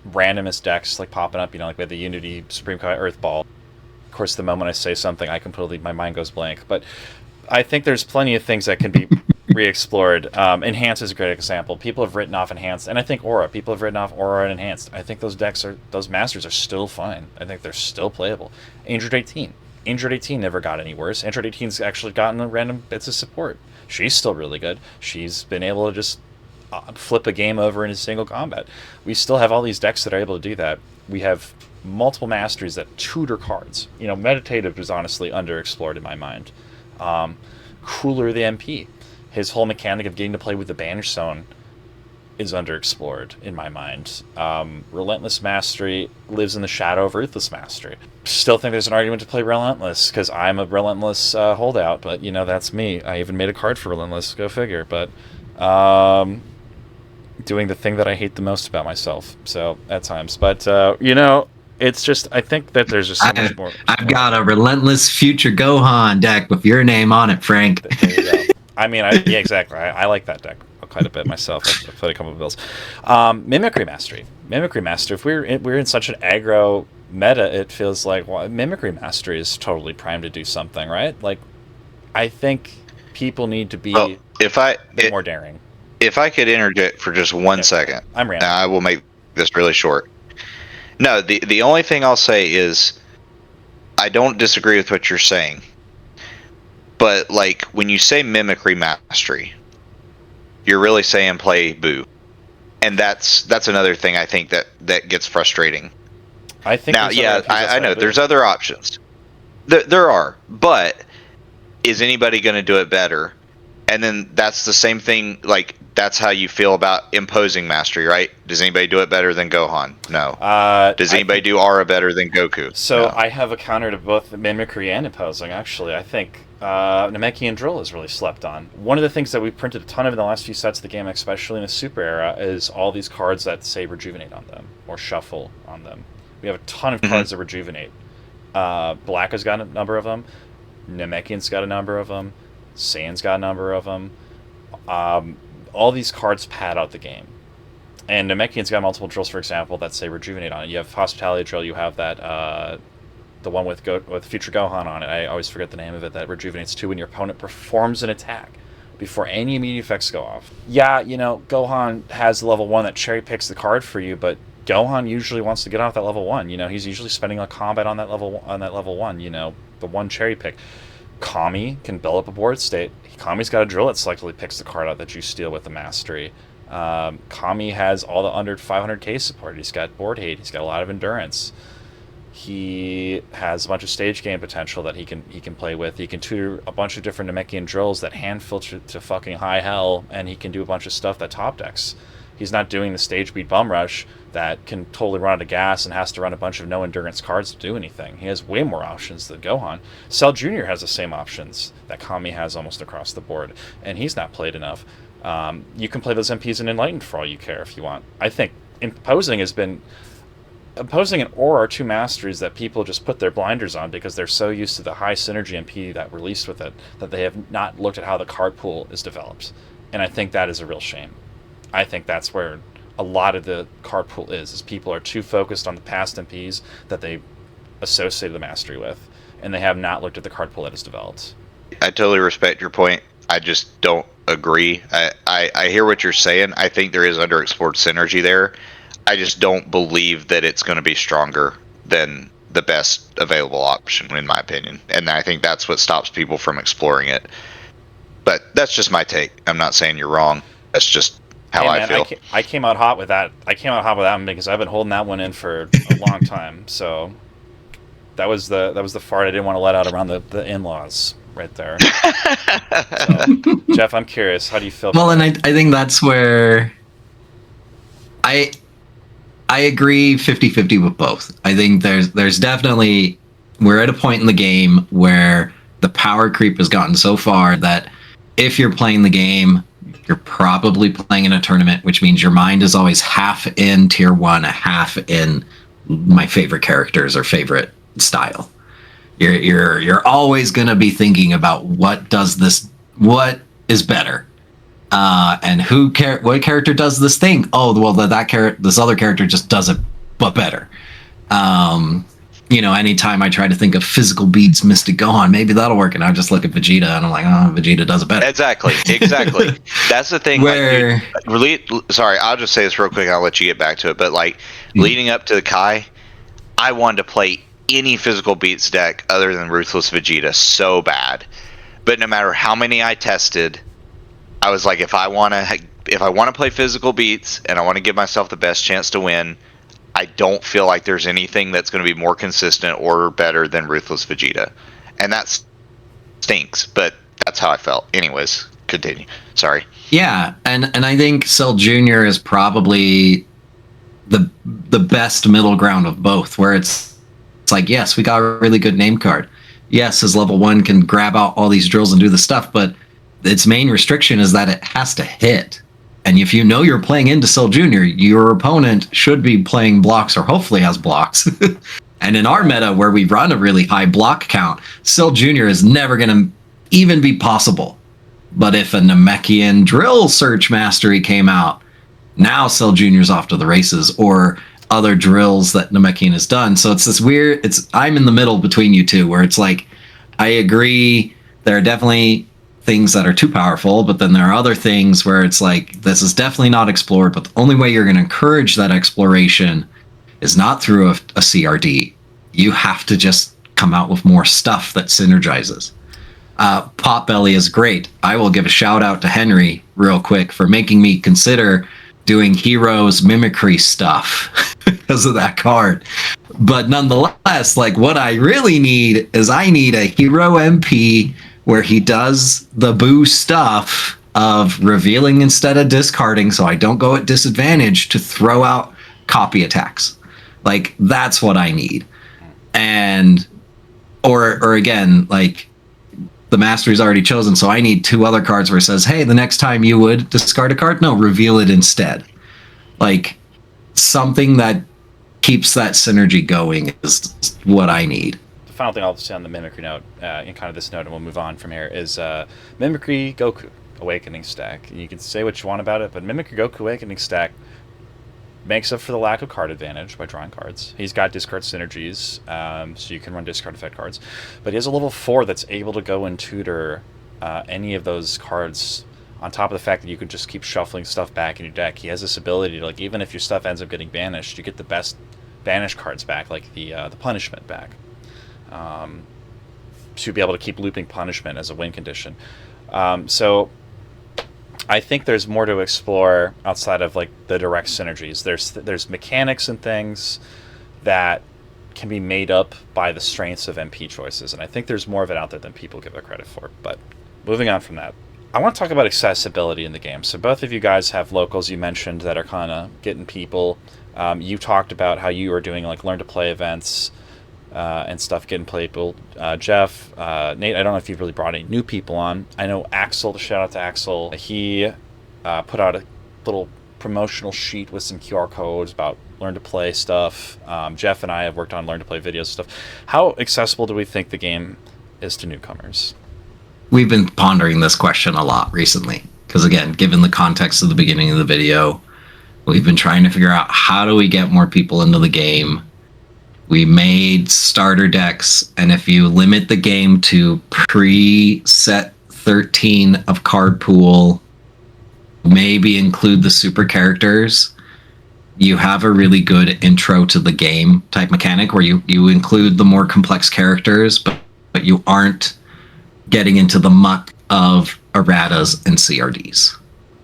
randomest decks popping up, we had the Unity Supreme Kai Earth Ball. Of course, the moment I say something, my mind goes blank. But I think there's plenty of things that can be re-explored. Enhance is a great example. People have written off Enhanced, and I think Aura. People have written off Aura and Enhanced. I think those masters are still fine. I think they're still playable. Android 18. Android 18 never got any worse. Android 18's actually gotten random bits of support. She's still really good. She's been able to just flip a game over in a single combat. We still have all these decks that are able to do that. We have multiple masteries that tutor cards. Meditative is honestly underexplored in my mind. Cooler the MP. His whole mechanic of getting to play with the Banish Zone is underexplored in my mind. Relentless Mastery lives in the shadow of Ruthless Mastery. Still think there's an argument to play Relentless, because I'm a Relentless holdout, but that's me. I even made a card for Relentless, go figure. But doing the thing that I hate the most about myself, so at times. But it's just, I think that there's just so much more. I've got a Relentless Future Gohan deck with your name on it, Frank. There you go. I mean, yeah, exactly. I like that deck quite a bit myself. I've played a couple of bills. Mimicry Mastery. Mimicry Mastery. If we're in such an aggro meta, it feels like Mimicry Mastery is totally primed to do something, right? I think people need to be a bit more daring. If I could interject for just 1 second, I'm random. I will make this really short. No, the only thing I'll say is I don't disagree with what you're saying. But like when you say mimicry mastery, you're really saying play boo. And that's another thing I think that gets frustrating. I think Now, yeah, I know boo. there's other options. There are, but is anybody going to do it better? And then that's the same thing. Like that's how you feel about imposing mastery, right? Does anybody do it better than Gohan? No. Does anybody do Aura better than Goku? So No. I have a counter to both mimicry and imposing. Actually, I think Namekian Drill is really slept on. One of the things that we printed a ton of in the last few sets of the game, especially in the Super Era, is all these cards that say Rejuvenate on them or Shuffle on them. We have a ton of cards that Rejuvenate. Black has got a number of them. Namekian's got a number of them. Saiyan's got a number of them. All these cards pad out the game. And Namekian's got multiple drills, for example, that say Rejuvenate on it. You have Hospitality Drill, you have that, the one with Future Gohan on it. I always forget the name of it, that rejuvenates too when your opponent performs an attack before any immediate effects go off. Yeah, you know, Gohan has level 1 that cherry picks the card for you, but Gohan usually wants to get off that level 1. You know, he's usually spending a combat on that level 1, you know, the one cherry pick. Kami can build up a board state. Kami's got a drill that selectively picks the card out that you steal with the mastery. Kami has all the under 500k support. He's got board hate. He's got a lot of endurance. He has a bunch of stage game potential that he can play with. He can tutor a bunch of different Namekian drills that hand filter to fucking high hell, and he can do a bunch of stuff that top decks. He's not doing the stage beat bum rush that can totally run out of gas and has to run a bunch of no endurance cards to do anything. He has way more options than Gohan. Cell Jr. has the same options that Kami has almost across the board, and he's not played enough. You can play those MPs in Enlightened for all you care if you want. I think imposing an aura or two masteries that people just put their blinders on because they're so used to the high synergy MP that released with it that they have not looked at how the card pool is developed. And I think that is a real shame. I think that's where a lot of the card pool is people are too focused on the past MPs that they associate the mastery with, and they have not looked at the card pool that is developed. I totally respect your point. I just don't agree. I hear what you're saying. I think there is underexplored synergy there. I just don't believe that it's going to be stronger than the best available option, in my opinion. And I think that's what stops people from exploring it. But that's just my take. I'm not saying you're wrong. That's just how I feel. I came out hot with that. I came out hot with that one because I've been holding that one in for a long time. So that was the fart I didn't want to let out around the in-laws right there. So, Jeff, I'm curious. How do you feel about and I think that's where I agree 50-50 with both. I think there's definitely, we're at a point in the game where the power creep has gotten so far that if you're playing the game, you're probably playing in a tournament, which means your mind is always half in tier 1, half in my favorite characters or favorite style. You're always going to be thinking about what is better. And what character does this thing? Oh, well, this other character just does it, but better. Anytime I try to think of physical beats Mystic Gohan, maybe that'll work, and I just look at Vegeta and I'm like, oh, Vegeta does it better. Exactly. That's the thing. Where, sorry, I'll just say this real quick. I'll let you get back to it. But leading up to the Kai, I wanted to play any physical beats deck other than Ruthless Vegeta so bad. But no matter how many I tested, I was like, if I want to play physical beats and I want to give myself the best chance to win, I don't feel like there's anything that's going to be more consistent or better than Ruthless Vegeta. And that stinks, but that's how I felt. Anyways, continue. Sorry. Yeah, and I think Cell Jr. is probably the best middle ground of both, where it's like, yes, we got a really good name card. Yes, his level 1 can grab out all these drills and do the stuff, but its main restriction is that it has to hit. And if you know you're playing into Cell Jr., your opponent should be playing blocks or hopefully has blocks. And in our meta, where we run a really high block count, Cell Jr. is never going to even be possible. But if a Namekian drill search mastery came out, now Cell Jr.'s off to the races, or other drills that Namekian has done. So it's this weird, I'm in the middle between you two, where it's like, I agree, there are definitely things that are too powerful, but then there are other things where it's like, this is definitely not explored, but the only way you're going to encourage that exploration is not through a CRD. You have to just come out with more stuff that synergizes. Potbelly is great. I will give a shout out to Henry real quick for making me consider doing Heroes mimicry stuff because of that card. But nonetheless, like, what I really need is I need a hero MP where he does the boo stuff of revealing instead of discarding, so I don't go at disadvantage to throw out copy attacks. Like, that's what I need. And or again, like, the mastery's already chosen, so I need 2 other cards where it says, hey, the next time you would discard a card, no, reveal it instead. Like, something that keeps that synergy going is what I need. The final thing I'll say on the Mimicry note, in kind of this note, and we'll move on from here, is Mimicry Goku Awakening stack. You can say what you want about it, but Mimicry Goku Awakening stack makes up for the lack of card advantage by drawing cards. He's got discard synergies, so you can run discard effect cards. But he has a level 4 that's able to go and tutor any of those cards, on top of the fact that you can just keep shuffling stuff back in your deck. He has this ability to, like, even if your stuff ends up getting banished, you get the best banished cards back, like the punishment back. So you'll be able to keep looping punishment as a win condition. So I think there's more to explore outside of, like, the direct synergies. There's mechanics and things that can be made up by the strengths of MP choices, and I think there's more of it out there than people give it credit for. But moving on from that, I want to talk about accessibility in the game. So both of you guys have locals you mentioned that are kind of getting people. You talked about how you are doing, like, learn to play events and stuff, getting people. Jeff, Nate, I don't know if you've really brought any new people on. I know Axel, shout out to Axel. He put out a little promotional sheet with some QR codes about learn to play stuff. Jeff and I have worked on learn to play videos stuff. How accessible do we think the game is to newcomers? We've been pondering this question a lot recently because, again, given the context of the beginning of the video, we've been trying to figure out how do we get more people into the game. We made starter decks, and if you limit the game to pre-set 13 of card pool, maybe include the super characters, you have a really good intro to the game type mechanic where you include the more complex characters, but you aren't getting into the muck of erratas and CRDs.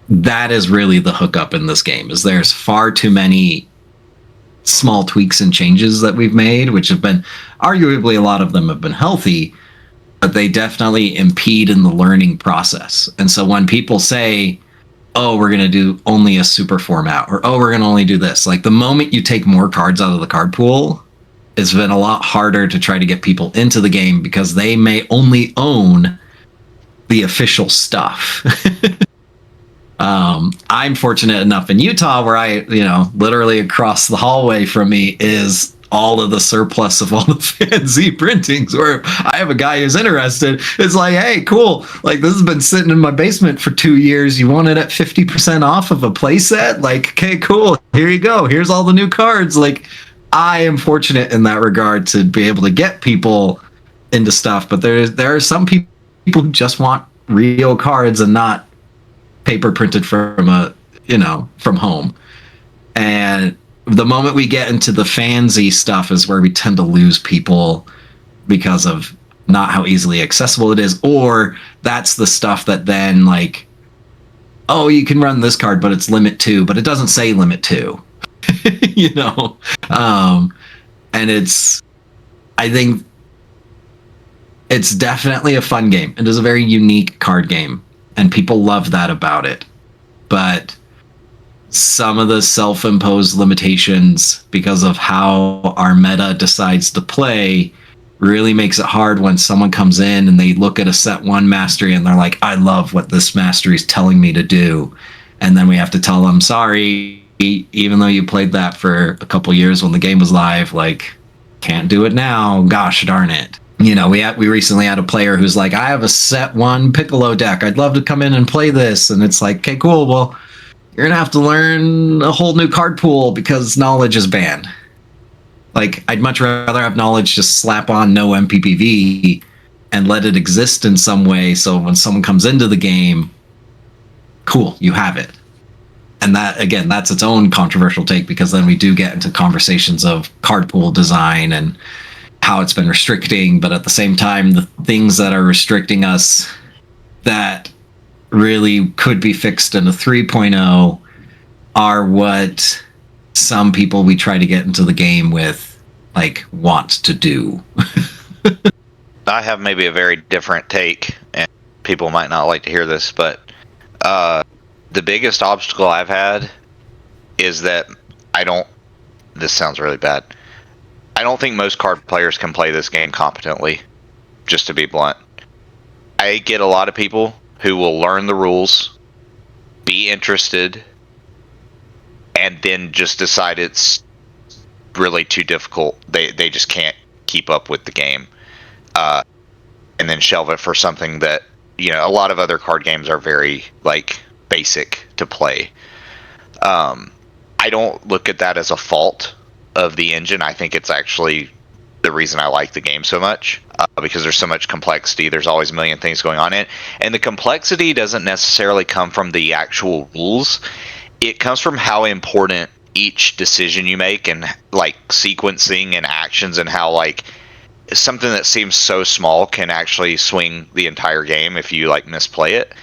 That is really the hookup in this game, is there's far too many small tweaks and changes that we've made, which have been, arguably a lot of them have been healthy, but they definitely impede in the learning process. And so when people say, oh, we're going to do only a super format, or oh, we're going to only do this, like, the moment you take more cards out of the card pool, it's been a lot harder to try to get people into the game because they may only own the official stuff. I'm fortunate enough in Utah where I, literally across the hallway from me is all of the surplus of all the FanZ printings, where I have a guy who's interested. It's like, hey, cool. Like, this has been sitting in my basement for 2 years. You want it at 50% off of a playset? Like, okay, cool. Here you go. Here's all the new cards. Like, I am fortunate in that regard to be able to get people into stuff, but there are some people who just want real cards and not paper printed from from home. And the moment we get into the FanZ stuff is where we tend to lose people because of not how easily accessible it is, or that's the stuff that then, like, oh, you can run this card, but it's limit 2, but it doesn't say limit 2. And I think it's definitely a fun game. It is a very unique card game, and people love that about it. But some of the self-imposed limitations because of how our meta decides to play really makes it hard when someone comes in and they look at a set 1 mastery and they're like, I love what this mastery is telling me to do. And then we have to tell them, sorry, even though you played that for a couple years when the game was live, like, can't do it now. Gosh darn it. We recently had a player who's like, I have a set 1 Piccolo deck. I'd love to come in and play this. And it's like, okay, cool. Well, you're going to have to learn a whole new card pool because knowledge is banned. Like, I'd much rather have knowledge just slap on no MPPV and let it exist in some way. So when someone comes into the game, cool, you have it. and that, again, that's its own controversial take, because then we do get into conversations of card pool design and how it's been restricting, but at the same time, the things that are restricting us that really could be fixed in a 3.0 are what some people we try to get into the game with like want to do. I have maybe a very different take, and people might not like to hear this, but the biggest obstacle I've had is that I don't. This sounds really bad. I don't think most card players can play this game competently, just to be blunt. I get a lot of people who will learn the rules, be interested, and then just decide it's really too difficult. They just can't keep up with the game, and then shelve it for something that, you know, a lot of other card games are very like basic to play. I don't look at that as a fault of the engine. I think it's actually the reason I like the game so much, because there's so much complexity. There's always a million things going on in it, and the complexity doesn't necessarily come from the actual rules. It comes from how important each decision you make, and like sequencing and actions, and how like something that seems so small can actually swing the entire game if you like misplay it.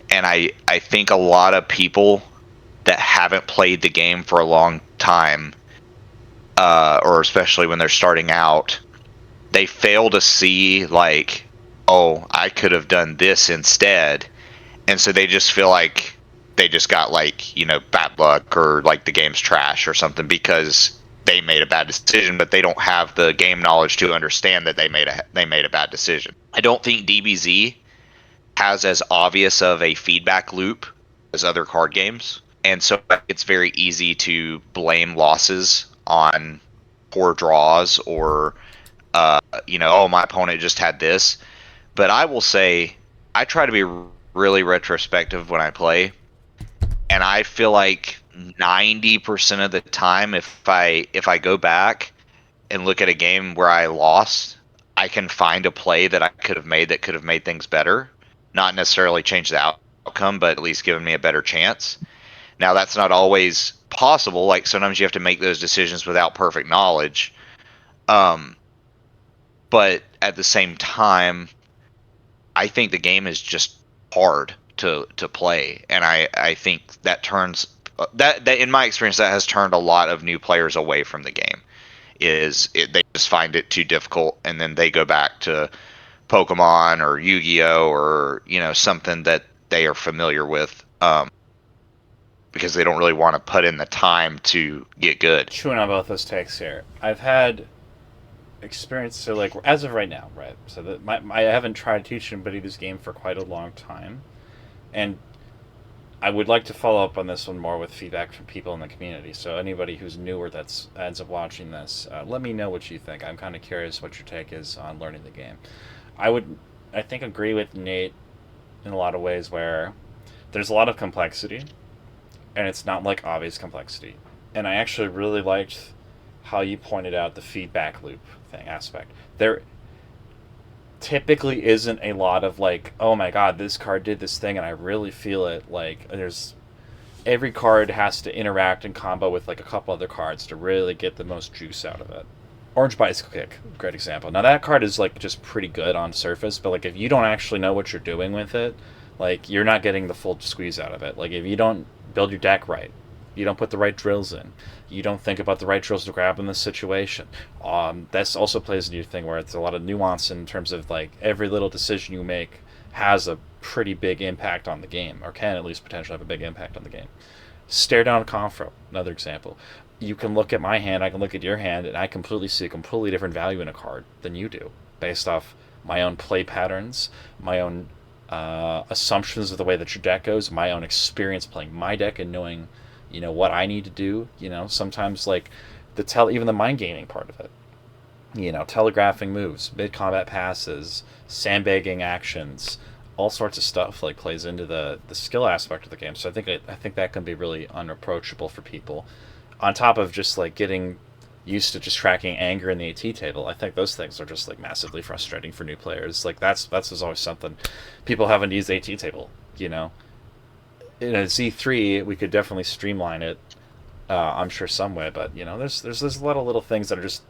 And I think a lot of people that haven't played the game for a long time, or especially when they're starting out, they fail to see like, oh, I could have done this instead. And so they just feel like they just got like, you know, bad luck, or like the game's trash or something because they made a bad decision, but they don't have the game knowledge to understand that they made a bad decision. I don't think DBZ has as obvious of a feedback loop as other card games, and so it's very easy to blame losses on poor draws, or you know, oh, my opponent just had this. But I will say I try to be really retrospective when I play, and I feel like 90% of the time, if I go back and look at a game where I lost, I can find a play that I could have made that could have made things better. Not necessarily change the outcome, but at least given me a better chance. Now, that's not always possible. Like, sometimes you have to make those decisions without perfect knowledge. But at the same time, I think the game is just hard to play, and I think that turns that in my experience, that has turned a lot of new players away from the game. They just find it too difficult, and then they go back to Pokemon or Yu-Gi-Oh, or, you know, something that they are familiar with, because they don't really want to put in the time to get good. Chewing on both those takes here. I've had experience, so like as of right now, right? So that I haven't tried to teach anybody this game for quite a long time, and I would like to follow up on this one more with feedback from people in the community. So anybody who's newer that ends up watching this, let me know what you think. I'm kind of curious what your take is on learning the game. I think, agree with Nate in a lot of ways, where there's a lot of complexity, and it's not like obvious complexity. And I actually really liked how you pointed out the feedback loop aspect. There typically isn't a lot of like, oh my god, this card did this thing and I really feel it. Like, every card has to interact and combo with like a couple other cards to really get the most juice out of it. Orange Bicycle Kick, great example. Now that card is like just pretty good on surface, but like if you don't actually know what you're doing with it, like you're not getting the full squeeze out of it. Like if you don't build your deck right, you don't put the right drills in, you don't think about the right drills to grab in this situation. This also plays a new thing where it's a lot of nuance in terms of like every little decision you make has a pretty big impact on the game, or can at least potentially have a big impact on the game. Stare down Confro, another example. You can look at my hand, I can look at your hand, and I completely see a completely different value in a card than you do, based off my own play patterns, my own assumptions of the way that your deck goes, my own experience playing my deck and knowing, you know, what I need to do. You know, sometimes like even the mind gaming part of it, you know, telegraphing moves, mid combat passes, sandbagging actions, all sorts of stuff like plays into the skill aspect of the game. So I think that can be really unapproachable for people. On top of just like getting used to just tracking anger in the AT table, I think those things are just like massively frustrating for new players. Like that's always something people haven't used AT table, you know. in a Z3 we could definitely streamline it. I'm sure some way, but there's a lot of little things that are just.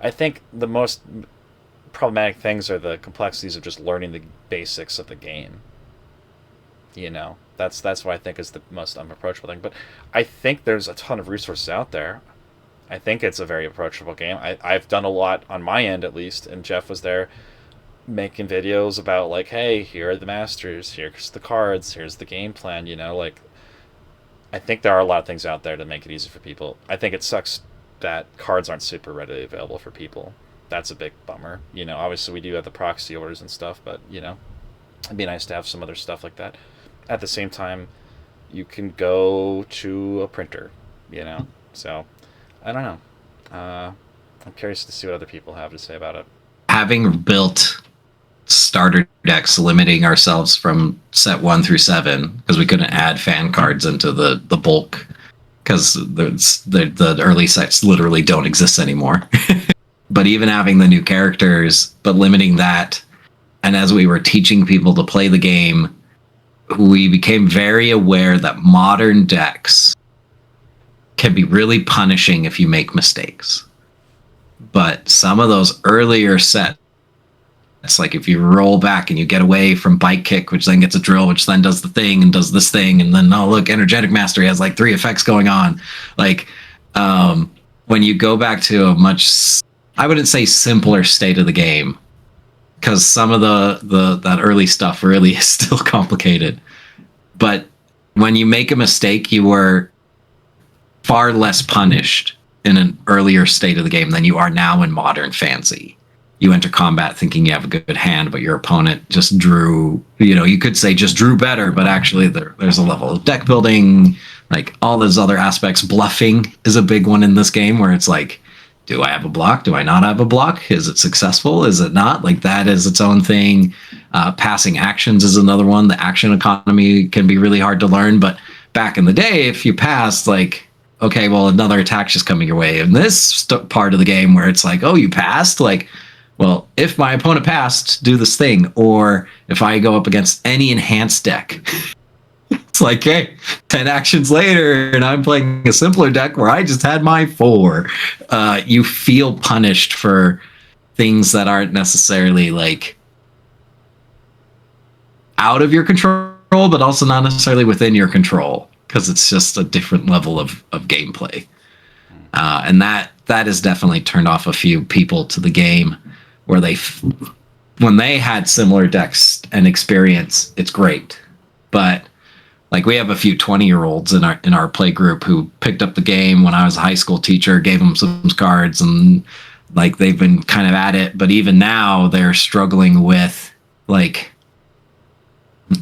I think the most problematic things are the complexities of just learning the basics of the game. That's what I think is the most unapproachable thing. But I think there's a ton of resources out there. I think it's a very approachable game. I've done a lot on my end, at least, and Jeff was there making videos about, like, hey, here are the masters, here's the cards, here's the game plan. Like, I think there are a lot of things out there to make it easy for people. I think it sucks that cards aren't super readily available for people. That's a big bummer. Obviously we do have the proxy orders and stuff, but it'd be nice to have some other stuff like that. At the same time, you can go to a printer. So I don't know. I'm curious to see what other people have to say about it. Having built starter decks, limiting ourselves from set 1 through 7 because we couldn't add fan cards into the bulk because the early sets literally don't exist anymore. But even having the new characters, but limiting that, and as we were teaching people to play the game, we became very aware that modern decks can be really punishing if you make mistakes. But some of those earlier sets, it's like if you roll back and you get away from Bite Kick, which then gets a drill, which then does the thing and does this thing, and then, oh, look, Energetic Mastery has like 3 effects going on. Like, when you go back to a much, I wouldn't say simpler state of the game, because some of that early stuff really is still complicated. But when you make a mistake, you were far less punished in an earlier state of the game than you are now in modern FanZ. You enter combat thinking you have a good hand, but your opponent just drew, you could say just drew better, but actually there's a level of deck building, like all those other aspects. Bluffing is a big one in this game where it's like, do I have a block? Do I not have a block? Is it successful? Is it not? Like, that is its own thing. Passing actions is another one. The action economy can be really hard to learn, but back in the day, if you passed, like, okay, well, another attack's just coming your way. In this part of the game where it's like, oh, you passed? Like, well, if my opponent passed, do this thing. Or if I go up against any enhanced deck, it's like, hey, 10 actions later, and I'm playing a simpler deck where I just had my 4. You feel punished for things that aren't necessarily, like, out of your control, but also not necessarily within your control, because it's just a different level of gameplay. And that has definitely turned off a few people to the game, where when they had similar decks and experience, it's great. But like, we have a few 20-year-olds in our play group who picked up the game when I was a high school teacher, gave them some cards, and like, they've been kind of at it. But even now they're struggling with, like, oh,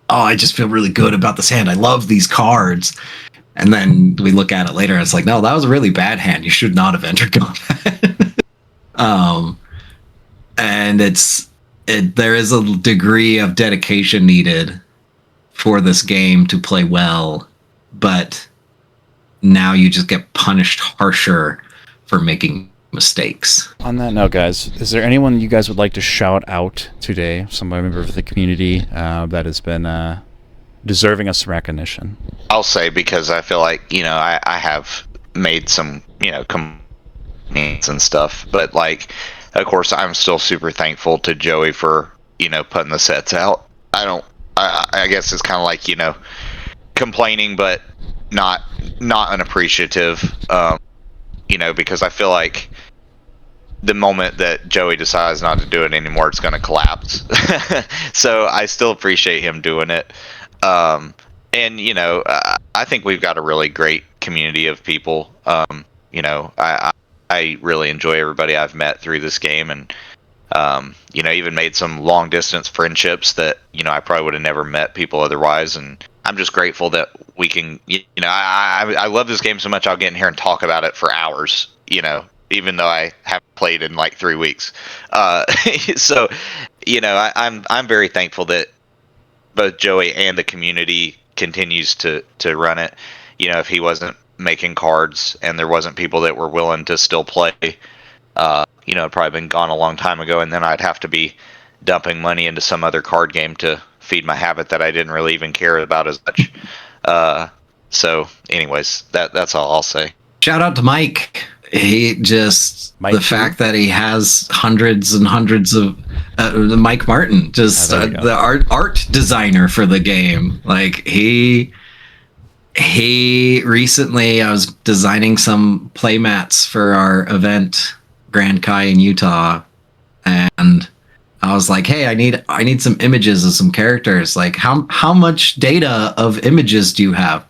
I just feel really good about this hand. I love these cards. And then we look at it later and it's like, no, that was a really bad hand. You should not have entered combat. And there is a degree of dedication needed for this game to play well, but now you just get punished harsher for making mistakes. On that note, guys, is there anyone you guys would like to shout out today? Some member of the community that has been deserving of some recognition? I'll say, because I feel like, I have made some, complaints and stuff, but like, of course, I'm still super thankful to Joey for, putting the sets out. I guess it's kind of like, complaining, but not unappreciative, because I feel like the moment that Joey decides not to do it anymore, it's going to collapse. So I still appreciate him doing it. And, I think we've got a really great community of people. I really enjoy everybody I've met through this game, and even made some long distance friendships that I probably would have never met people otherwise. And I'm just grateful that we can. I love this game so much. I'll get in here and talk about it for hours. Even though I haven't played in like 3 weeks. So I'm very thankful that both Joey and the community continues to run it. If he wasn't making cards and there wasn't people that were willing to still play, it'd probably been gone a long time ago, and then I'd have to be dumping money into some other card game to feed my habit that I didn't really even care about as much. So, anyways, that's all I'll say. Shout out to Mike. He just Mike the fact that he has hundreds and hundreds of Mike Martin, just the art designer for the game. Like he recently, I was designing some play mats for our event, Grand Kai in Utah, and I was like, hey, I need some images of some characters. Like how much data of images do you have?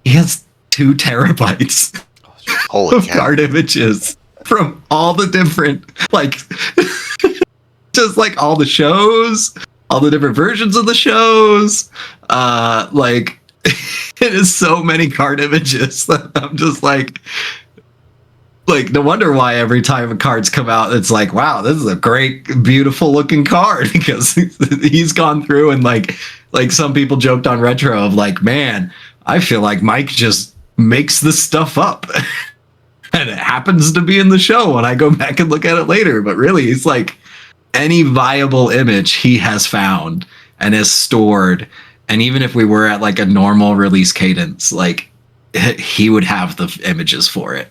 He has 2 terabytes. Holy of card images from all the different, like, just like all the shows, all the different versions of the shows. Like, it is so many card images that I'm just like, no wonder why every time cards come out, it's like, wow, this is a great, beautiful looking card, because he's gone through and like some people joked on Retro of like, man, I feel like Mike just makes this stuff up. And it happens to be in the show when I go back and look at it later. But really, it's like any viable image he has found and has stored. And even if we were at like a normal release cadence, like he would have the images for it.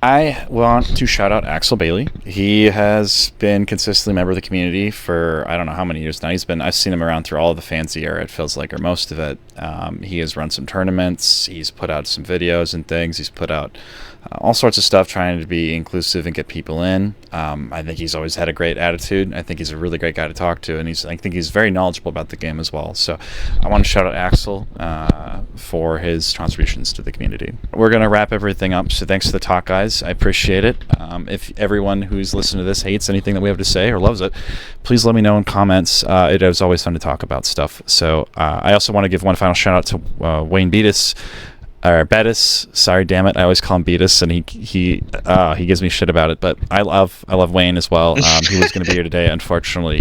I want to shout out Axel Bailey. He has been consistently a member of the community for I don't know how many years now. I've seen him around through all of the FanZ era, it feels like, or most of it. He has run some tournaments. He's put out some videos and things. He's put out all sorts of stuff trying to be inclusive and get people in. I think he's always had a great attitude. I think he's a really great guy to talk to, and I think he's very knowledgeable about the game as well. So I want to shout out Axel for his contributions to the community. We're going to wrap everything up, so thanks for the talk, guys. I appreciate it. If everyone who's listened to this hates anything that we have to say or loves it, please let me know in comments. It is always fun to talk about stuff. So I also want to give one final shout out to Wayne Beatus. Or Bettis, sorry, damn it. I always call him Beatus, and he gives me shit about it. But I love Wayne as well. He was going to be here today. Unfortunately,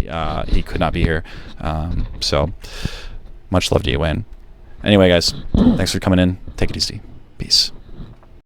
he could not be here. So much love to you, Wayne. Anyway, guys, thanks for coming in. Take it easy. Peace.